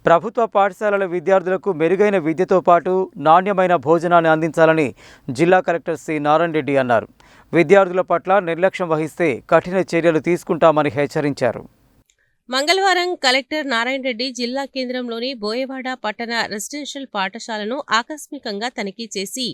ప్రభుత్వ పాఠశాలల విద్యార్థులకు మెరుగైన విద్యతో పాటు నాణ్యమైన భోజనాన్ని అందించాలని జిల్లా కలెక్టర్ సి నారాయణ రెడ్డి అన్నారు. విద్యార్థుల పట్ల నిర్లక్ష్యం వహిస్తే కఠిన చర్యలు తీసుకుంటామని హెచ్చరించారు. మంగళవారం కలెక్టర్ నారాయణ రెడ్డి జిల్లా కేంద్రంలోని బోయవాడ పట్టణ రెసిడెన్షియల్ పాఠశాలను ఆకస్మికంగా తనిఖీ చేసి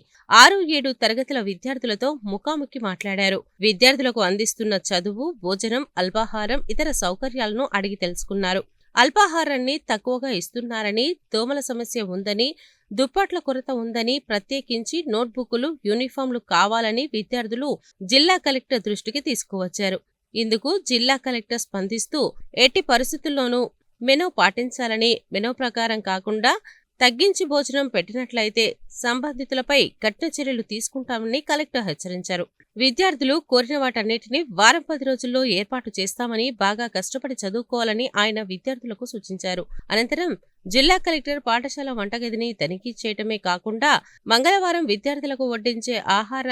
6-7 తరగతుల విద్యార్థులతో ముఖాముఖి మాట్లాడారు. విద్యార్థులకు అందిస్తున్న చదువు, భోజనం, అల్పాహారం, ఇతర సౌకర్యాలను అడిగి తెలుసుకున్నారు. అల్పాహారాన్ని తక్కువగా ఇస్తున్నారని, దోమల సమస్య ఉందని, దుప్పట్ల కొరత ఉందని, ప్రత్యేకించి నోట్బుక్లు, యూనిఫామ్లు కావాలని విద్యార్థులు జిల్లా కలెక్టర్ దృష్టికి తీసుకువచ్చారు. ఇందుకు జిల్లా కలెక్టర్ స్పందిస్తూ ఎట్టి పరిస్థితుల్లోనూ మెనూ పాటించాలని, మెనూ ప్రకారం కాకుండా తగ్గించి భోజనం పెట్టినట్లయితే సంబంధితులపై కఠిన చర్యలు తీసుకుంటామని కలెక్టర్ హెచ్చరించారు. విద్యార్థులు కోరిన వాటన్నిటినీ వారం 10 రోజుల్లో ఏర్పాటు చేస్తామని, బాగా కష్టపడి చదువుకోవాలని ఆయన విద్యార్థులకు సూచించారు. అనంతరం జిల్లా కలెక్టర్ పాఠశాల వంటగదిని తనిఖీ చేయటమే కాకుండా మంగళవారం విద్యార్థులకు వడ్డించే ఆహార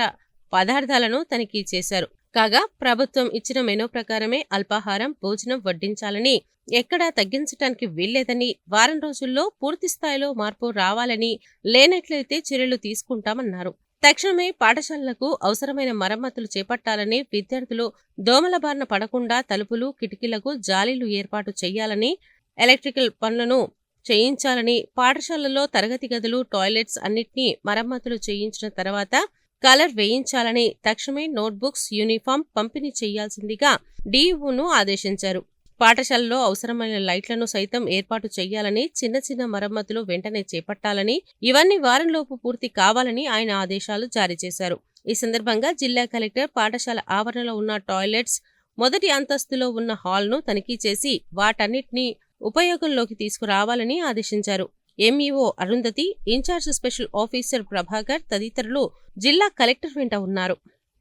పదార్థాలను తనిఖీ చేశారు. కాగా ప్రభుత్వం ఇచ్చిన మెనూ ప్రకారమే అల్పాహారం, భోజనం వడ్డించాలని, ఎక్కడా తగ్గించడానికి వీల్లేదని, వారం రోజుల్లో పూర్తి స్థాయిలో మార్పు రావాలని, లేనట్లయితే చర్యలు తీసుకుంటామన్నారు. తక్షణమే పాఠశాలలకు అవసరమైన మరమ్మతులు చేపట్టాలని, విద్యార్థులు దోమల బారిన పడకుండా తలుపులు, కిటికీలకు జాలీలు ఏర్పాటు చేయాలని, ఎలక్ట్రికల్ పనులను చేయించాలని, పాఠశాలలో తరగతి గదులు, టాయిలెట్స్ అన్నింటినీ మరమ్మతులు చేయించిన తర్వాత కలర్ వేయించాలని, తక్షణమే నోట్బుక్స్, యూనిఫామ్ పంపిణీ చేయాల్సిందిగా డీఈఓను ఆదేశించారు. పాఠశాలలో అవసరమైన లైట్లను సైతం ఏర్పాటు చేయాలని, చిన్న చిన్న మరమ్మతులు వెంటనే చేపట్టాలని, ఇవన్నీ వారంలోపు పూర్తి కావాలని ఆయన ఆదేశాలు జారీ చేశారు. ఈ సందర్భంగా జిల్లా కలెక్టర్ పాఠశాల ఆవరణలో ఉన్న టాయిలెట్స్, మొదటి అంతస్తులో ఉన్న హాల్ను తనిఖీ చేసి వాటన్నిటినీ ఉపయోగంలోకి తీసుకురావాలని ఆదేశించారు. MEO Arundhati, incharge special officer Prabhakar తదితరులు జిల్లా కలెక్టర్ వెంట ఉన్నారు.